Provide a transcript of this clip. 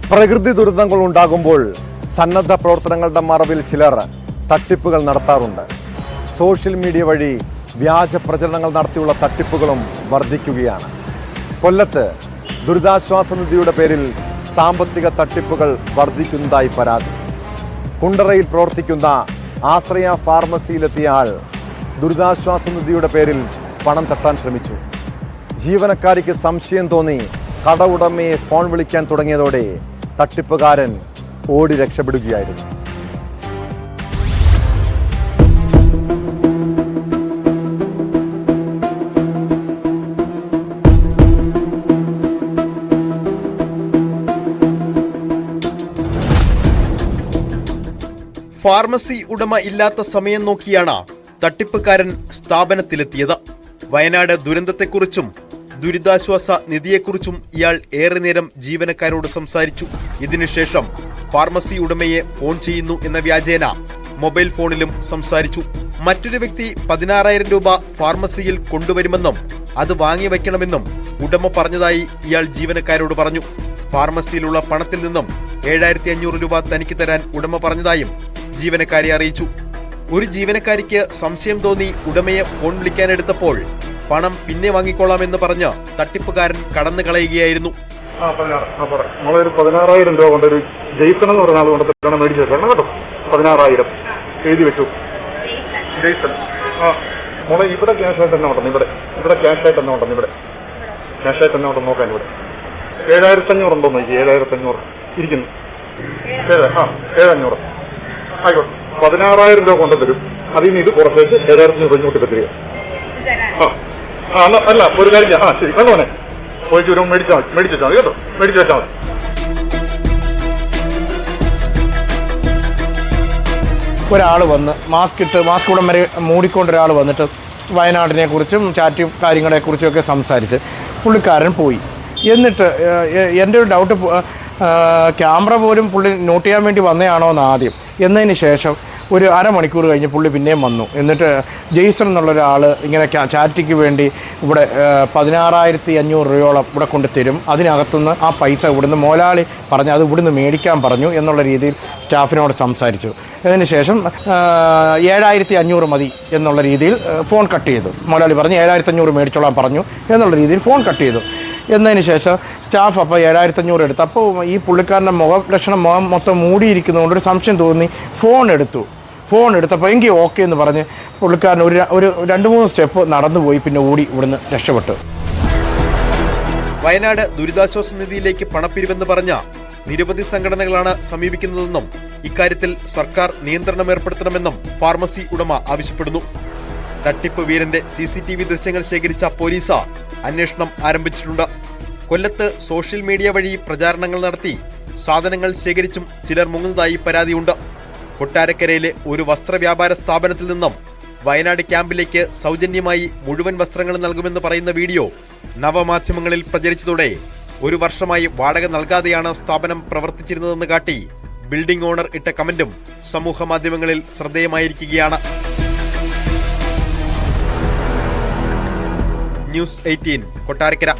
പ്രകൃതി ദുരന്തങ്ങൾ ഉണ്ടാകുമ്പോൾ സന്നദ്ധ പ്രവർത്തനങ്ങളുടെ മറവിൽ ചിലർ തട്ടിപ്പുകൾ നടത്താറുണ്ട്. സോഷ്യൽ മീഡിയ വഴി വ്യാജ പ്രചരണങ്ങൾ നടത്തിയുള്ള തട്ടിപ്പുകളും വർദ്ധിക്കുകയാണ്. കൊല്ലത്ത് ദുരിതാശ്വാസ നിധിയുടെ പേരിൽ സാമ്പത്തിക തട്ടിപ്പുകൾ വർദ്ധിക്കുന്നതായി പരാതി. കുണ്ടറയിൽ പ്രവർത്തിക്കുന്ന ആശ്രയ ഫാർമസിയിലെത്തിയ ആൾ ദുരിതാശ്വാസ നിധിയുടെ പേരിൽ പണം തട്ടാൻ ശ്രമിച്ചു. ജീവനക്കാരിക്ക് സംശയം തോന്നി കട ഉടമയെ ഫോൺ വിളിക്കാൻ തുടങ്ങിയതോടെ തട്ടിപ്പുകാരൻ ഓടി രക്ഷപ്പെടുകയായിരുന്നു. ഫാർമസി ഉടമ ഇല്ലാത്ത സമയം നോക്കിയാണ് തട്ടിപ്പുകാരൻ സ്ഥാപനത്തിലെത്തിയത്. വയനാട് ദുരന്തത്തെക്കുറിച്ചും ദുരിതാശ്വാസ നിധിയെക്കുറിച്ചും ഇയാൾ ഏറെ നേരം ജീവനക്കാരോട് സംസാരിച്ചു. ഇതിനുശേഷം ഫാർമസി ഉടമയെ ഫോൺ ചെയ്യുന്നു എന്ന വ്യാജേന മൊബൈൽ ഫോണിലും സംസാരിച്ചു. മറ്റൊരു വ്യക്തി 16,000 രൂപ ഫാർമസിയിൽ കൊണ്ടുവരുമെന്നും അത് വാങ്ങിവെക്കണമെന്നും ഉടമ പറഞ്ഞതായി ഇയാൾ ജീവനക്കാരോട് പറഞ്ഞു. ഫാർമസിയിലുള്ള പണത്തിൽ നിന്നും 7,500 രൂപ തനിക്ക് തരാൻ ഉടമ പറഞ്ഞതായും ജീവനക്കാരെ അറിയിച്ചു. ഒരു ജീവനക്കാരിക്ക് സംശയം തോന്നി ഉടമയെ ഫോൺ വിളിക്കാനെടുത്തപ്പോൾ പണം പിന്നെ വാങ്ങിക്കൊള്ളാമെന്ന് പറഞ്ഞ് തട്ടിപ്പുകാരൻ കടന്നു കളയുകയായിരുന്നു. 16,000 രൂപ കൊണ്ടൊരു ജെയ്സൺ എന്ന് പറഞ്ഞ ആൾ കൊണ്ടിട്ടാണ് മേടിച്ചു വെക്കണം കേട്ടോ. 16,000 എഴുതി വെച്ചു. ജെയ്സൺ മോളെ ഇവിടെ ക്യാഷ് ആയിട്ട് തന്നെ ഉണ്ടെന്ന്, ഇവിടെ ക്യാഷ് ആയിട്ട് തന്നെ ഉണ്ടെന്ന്, ഇവിടെ ക്യാഷ് ആയിട്ട് തന്നെ ഉണ്ടെന്ന് നോക്കാൻ. ഇവിടെ 7,500 ഉണ്ടോന്ന് നോക്കി. 7,500 ഇരിക്കുന്നു. 7,500 ആയിക്കോട്ടെ. 16,000 രൂപ കൊണ്ടുതരും. അതിൽ നിന്ന് ഇത് കുറച്ചേച്ച് 7,500 ഇങ്ങോട്ട് തരിക. അല്ല ഒരു കാര്യം ശരി കണ്ടോനെ പോയിട്ട് ഒരു മേടിച്ചു വെച്ചാൽ മതി കേട്ടോ. മേടിച്ചു വെച്ചാൽ മതി. ഒരാൾ വന്ന് മാസ്ക് ഉടൻ വരെ മൂടിക്കൊണ്ടൊരാൾ വന്നിട്ട് വയനാടിനെ കുറിച്ചും ചാറ്റ് കാര്യങ്ങളെക്കുറിച്ചുമൊക്കെ സംസാരിച്ച് പുള്ളിക്കാരൻ പോയി. എന്നിട്ട് എൻ്റെ ഒരു ഡൗട്ട്, ക്യാമറ പോലും പുള്ളി നോട്ട് ചെയ്യാൻ വേണ്ടി വന്നതാണോ എന്ന് ആദ്യം. എന്നതിന് ശേഷം ഒരു അരമണിക്കൂർ കഴിഞ്ഞ് പുള്ളി പിന്നെയും വന്നു. എന്നിട്ട് ജെയ്സൺ എന്നുള്ളൊരാൾ ഇങ്ങനെ ചാറ്റിക്ക് വേണ്ടി ഇവിടെ 16,500 രൂപയോളം ഇവിടെ കൊണ്ട് തരും, അതിനകത്തുനിന്ന് ആ പൈസ ഇവിടുന്ന് മോലാളി പറഞ്ഞ് അത് ഇവിടുന്ന് മേടിക്കാൻ പറഞ്ഞു എന്നുള്ള രീതിയിൽ സ്റ്റാഫിനോട് സംസാരിച്ചു. അതിന് ശേഷം 7,500 മതി എന്നുള്ള രീതിയിൽ ഫോൺ കട്ട് ചെയ്തു. മോലാളി പറഞ്ഞ് 7,500 മേടിച്ചോളാൻ പറഞ്ഞു എന്നുള്ള രീതിയിൽ ഫോൺ കട്ട് ചെയ്തു. എന്നതിന് ശേഷം സ്റ്റാഫ് അപ്പോൾ 7,500 എടുത്തു. അപ്പോൾ ഈ പുള്ളിക്കാരൻ്റെ മുഖം മൊത്തം മൂടിയിരിക്കുന്നതുകൊണ്ട് ഒരു സംശയം തോന്നി ഫോൺ എടുത്തപ്പോൾ എങ്കിൽ ഓക്കെ എന്ന് പറഞ്ഞ് പുള്ളിക്കാരൻ ഒരു 2-3 സ്റ്റെപ്പ് നടന്നുപോയി. പിന്നെ ഓടി ഇവിടുന്ന് രക്ഷപ്പെട്ടു. വയനാട് ദുരിതാശ്വാസ നിധിയിലേക്ക് പണപ്പിരിവെന്ന് പറഞ്ഞ നിരവധി സംഘടനകളാണ് സമീപിക്കുന്നതെന്നും ഇക്കാര്യത്തിൽ സർക്കാർ നിയന്ത്രണം ഏർപ്പെടുത്തണമെന്നും ഫാർമസി ഉടമ ആവശ്യപ്പെടുന്നു. തട്ടിപ്പ് വീരന്റെ CCTV ദൃശ്യങ്ങൾ ശേഖരിച്ച പോലീസ് അന്വേഷണം ആരംഭിച്ചിട്ടുണ്ട്. കൊല്ലത്ത് സോഷ്യൽ മീഡിയ വഴി പ്രചാരണങ്ങൾ നടത്തി സാധനങ്ങൾ ശേഖരിച്ചും ചിലർ മുങ്ങുന്നതായി പരാതിയുണ്ട്. കൊട്ടാരക്കരയിലെ ഒരു വസ്ത്രവ്യാപാര സ്ഥാപനത്തിൽ നിന്നും വയനാട് ക്യാമ്പിലേക്ക് സൗജന്യമായി മുഴുവൻ വസ്ത്രങ്ങൾ നൽകുമെന്ന് പറയുന്ന വീഡിയോ നവമാധ്യമങ്ങളിൽ പ്രചരിച്ചതോടെ 1 വർഷമായി വാടക നൽകാതെയാണ് സ്ഥാപനം പ്രവർത്തിച്ചിരുന്നതെന്ന് കാട്ടി ബിൽഡിംഗ് ഓണർ ഇട്ട കമന്റും സമൂഹ മാധ്യമങ്ങളിൽ ശ്രദ്ധേയമായിരിക്കുകയാണ്. ന്യൂസ് 18 കൊട്ടാരക്കര.